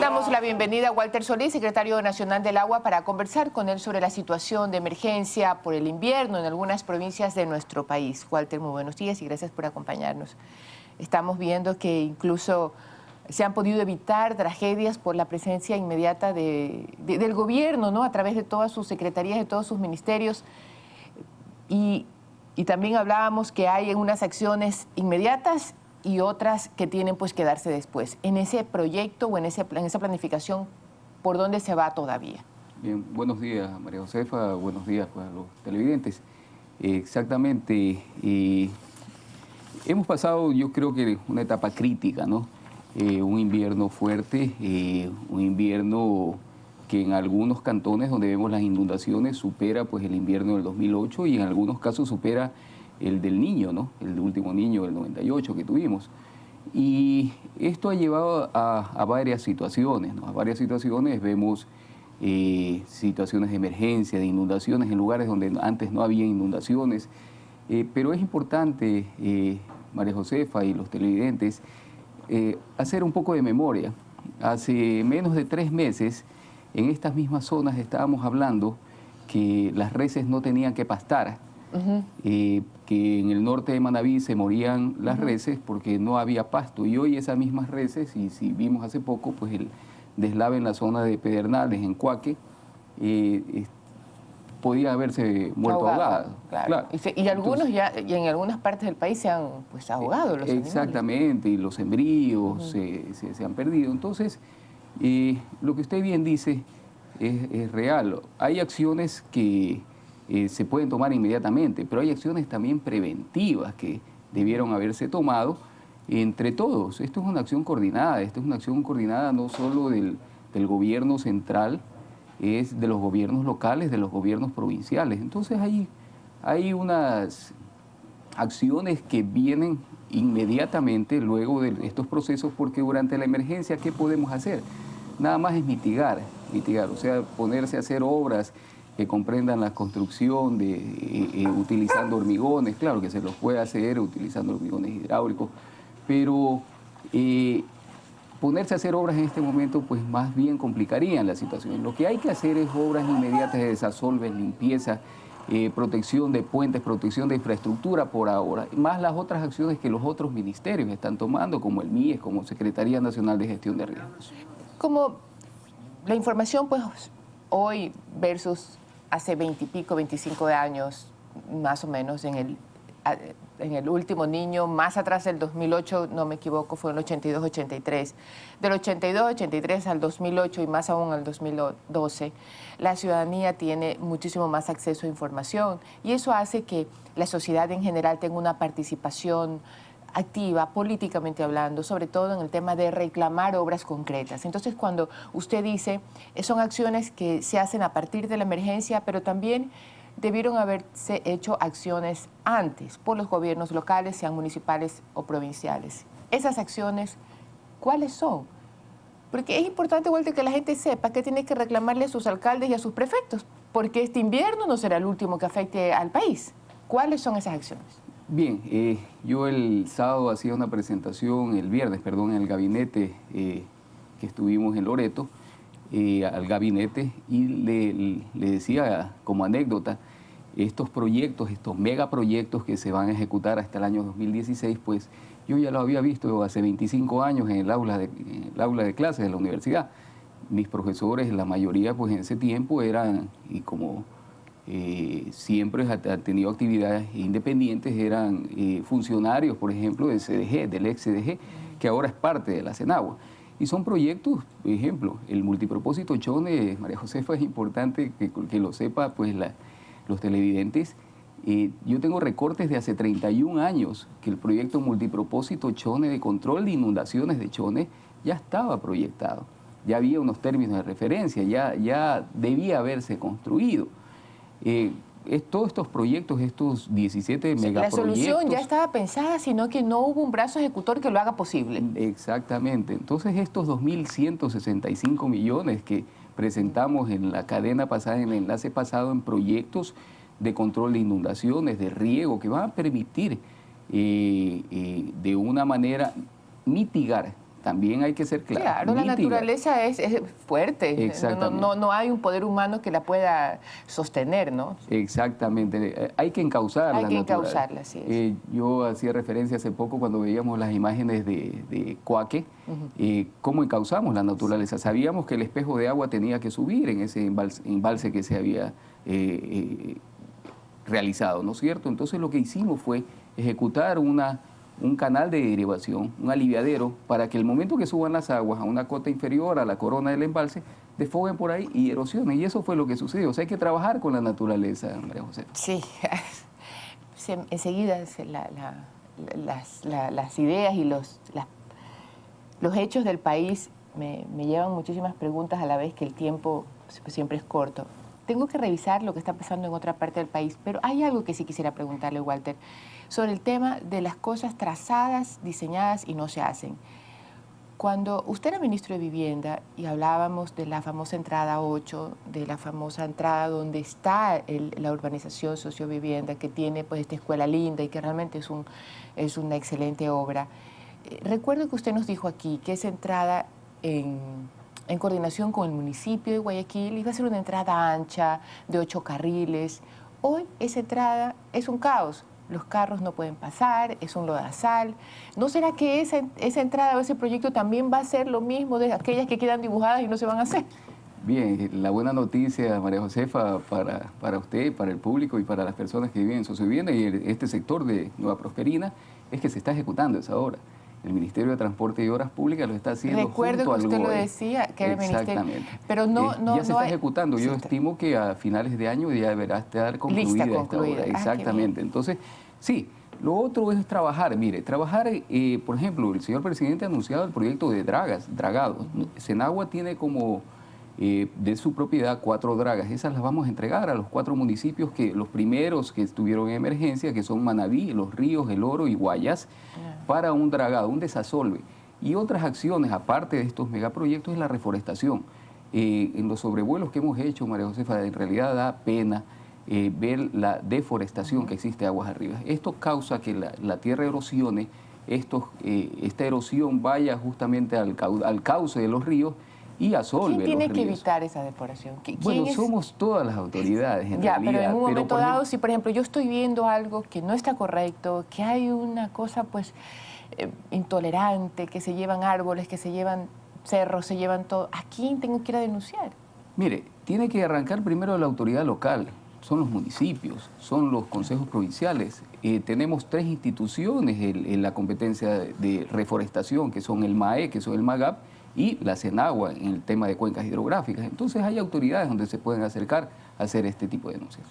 Damos la bienvenida a Walter Solís, secretario nacional del Agua, para conversar con él sobre la situación de emergencia por el invierno en algunas provincias de nuestro país. Walter, muy buenos días y gracias por acompañarnos. Estamos viendo que incluso se han podido evitar tragedias por la presencia inmediata del gobierno, ¿no? A través de todas sus secretarías, de todos sus ministerios. Y también hablábamos que hay unas acciones inmediatas y otras que tienen pues que darse después. En ese proyecto o en esa planificación, ¿por dónde se va todavía? Bien, buenos días María Josefa, buenos días pues, a los televidentes. Exactamente, hemos pasado yo creo que una etapa crítica, ¿no? Un invierno fuerte, un invierno que en algunos cantones donde vemos las inundaciones supera pues el invierno del 2008 y en algunos casos supera el del Niño, ¿no? El último Niño del 98 que tuvimos. Y esto ha llevado a varias situaciones, ¿no? A varias situaciones vemos situaciones de emergencia, de inundaciones en lugares donde antes no había inundaciones. Pero es importante, María Josefa y los televidentes, hacer un poco de memoria. Hace menos de 3 meses, en estas mismas zonas estábamos hablando que las reses no tenían que pastar. Que en el norte de Manabí se morían las reses porque no había pasto, y hoy esas mismas reses, y si vimos hace poco, pues el deslave en la zona de Pedernales, en Coaque, podía haberse muerto ahogada. Claro. Y algunos ya, y en algunas partes del país se han pues ahogado los animales. Exactamente, y los embrios se han perdido. Entonces, lo que usted bien dice es real. Hay acciones que se pueden tomar inmediatamente, pero hay acciones también preventivas que debieron haberse tomado entre todos. Esto es una acción coordinada, no solo del gobierno central, es de los gobiernos locales, de los gobiernos provinciales. Entonces hay unas acciones que vienen inmediatamente luego de estos procesos, porque durante la emergencia, ¿qué podemos hacer? Nada más es mitigar, o sea, ponerse a hacer obras que comprendan la construcción utilizando hormigones. Claro que se los puede hacer utilizando hormigones hidráulicos, pero ponerse a hacer obras en este momento pues más bien complicarían la situación. Lo que hay que hacer es obras inmediatas de desasolves, limpieza, protección de puentes, protección de infraestructura por ahora, más las otras acciones que los otros ministerios están tomando, como el MIES, como Secretaría Nacional de Gestión de Riesgos. Como la información pues hoy versus hace 20 y pico, 25 años, más o menos, en el último Niño, más atrás del 2008, no me equivoco, fue en el 82-83. Del 82-83 al 2008 y más aún al 2012, la ciudadanía tiene muchísimo más acceso a información y eso hace que la sociedad en general tenga una participación activa, políticamente hablando, sobre todo en el tema de reclamar obras concretas. Entonces, cuando usted dice, son acciones que se hacen a partir de la emergencia, pero también debieron haberse hecho acciones antes por los gobiernos locales, sean municipales o provinciales. Esas acciones, ¿cuáles son? Porque es importante, Walter, que la gente sepa que tiene que reclamarle a sus alcaldes y a sus prefectos, porque este invierno no será el último que afecte al país. ¿Cuáles son esas acciones? Bien, yo el sábado hacía una presentación, el viernes, perdón, en el gabinete que estuvimos en Loreto, al gabinete, y le decía como anécdota, estos proyectos, estos megaproyectos que se van a ejecutar hasta el año 2016, pues yo ya lo había visto hace 25 años en el aula de clases de la universidad. Mis profesores, la mayoría pues en ese tiempo eran, y como siempre han tenido actividades independientes, eran funcionarios, por ejemplo, del CDG, del ex CDG, que ahora es parte de la Senagua. Y son proyectos, por ejemplo, el multipropósito Chone, María Josefa, es importante que lo sepa pues los televidentes. Yo tengo recortes de hace 31 años que el proyecto multipropósito Chone de control de inundaciones de Chone ya estaba proyectado, ya había unos términos de referencia, ya debía haberse construido. Todos estos proyectos, estos 17 megaproyectos... La solución ya estaba pensada, sino que no hubo un brazo ejecutor que lo haga posible. Exactamente. Entonces estos 2.165 millones que presentamos en la cadena pasada, en el enlace pasado, en proyectos de control de inundaciones, de riego, que van a permitir de una manera mitigar también hay que ser claro. Claro, la naturaleza es fuerte. Exactamente. No hay un poder humano que la pueda sostener, ¿no? Exactamente. Hay que encauzar la naturaleza. Hay que encauzarla, así es. Yo hacía referencia hace poco cuando veíamos las imágenes de Coaque, cómo encauzamos la naturaleza. Sabíamos que el espejo de agua tenía que subir en ese embalse que se había realizado, ¿no es cierto? Entonces lo que hicimos fue ejecutar un canal de derivación, un aliviadero, para que el momento que suban las aguas a una cota inferior a la corona del embalse, desfoguen por ahí y erosionen. Y eso fue lo que sucedió. O sea, hay que trabajar con la naturaleza, María José. Sí, enseguida las ideas y los hechos del país me llevan muchísimas preguntas a la vez que el tiempo siempre es corto. Tengo que revisar lo que está pasando en otra parte del país, pero hay algo que sí quisiera preguntarle, Walter, sobre el tema de las cosas trazadas, diseñadas y no se hacen. Cuando usted era ministro de Vivienda y hablábamos de la famosa entrada 8, de la famosa entrada donde está la urbanización sociovivienda, que tiene pues esta escuela linda y que realmente es una excelente obra, recuerdo que usted nos dijo aquí que esa entrada en coordinación con el municipio de Guayaquil iba a ser una entrada ancha de 8 carriles. Hoy esa entrada es un caos. Los carros no pueden pasar, es un lodazal. ¿No será que esa entrada o ese proyecto también va a ser lo mismo de aquellas que quedan dibujadas y no se van a hacer? Bien, la buena noticia, María Josefa, para usted, para el público y para las personas que viven en Sociovivienda y este sector de Nueva Prosperina, es que se está ejecutando esa obra. El Ministerio de Transporte y Obras Públicas lo está haciendo. Recuerdo junto que usted al lo GOE. decía, que era el Ministerio. Exactamente. Pero ya se está ejecutando. Yo estimo que a finales de año ya deberá estar concluida esta obra. Exactamente. Entonces, sí, lo otro es trabajar. Mire, trabajar, por ejemplo, el señor presidente ha anunciado el proyecto de dragados. Senagua tiene como de su propiedad 4 dragas. Esas las vamos a entregar a los 4 municipios, los primeros que estuvieron en emergencia, que son Manabí, Los Ríos, El Oro y Guayas, para un dragado, un desasolve. Y otras acciones, aparte de estos megaproyectos, es la reforestación. En los sobrevuelos que hemos hecho, María Josefa, en realidad da pena ver la deforestación que existe aguas arriba. Esto causa que la tierra erosione, esta erosión vaya justamente al cauce de los ríos y asolve los ríos. ¿Quién tiene que evitar esa deforestación? Bueno, somos todas las autoridades en realidad. Pero en un momento dado, si por ejemplo yo estoy viendo algo que no está correcto, que hay una cosa pues intolerante, que se llevan árboles, que se llevan cerros, se llevan todo, ¿a quién tengo que ir a denunciar? Mire, tiene que arrancar primero la autoridad local. Son los municipios, son los consejos provinciales. Tenemos 3 instituciones en la competencia de reforestación, que son el MAE, que son el MAGAP, y la Senagua en el tema de cuencas hidrográficas. Entonces hay autoridades donde se pueden acercar a hacer este tipo de denuncias.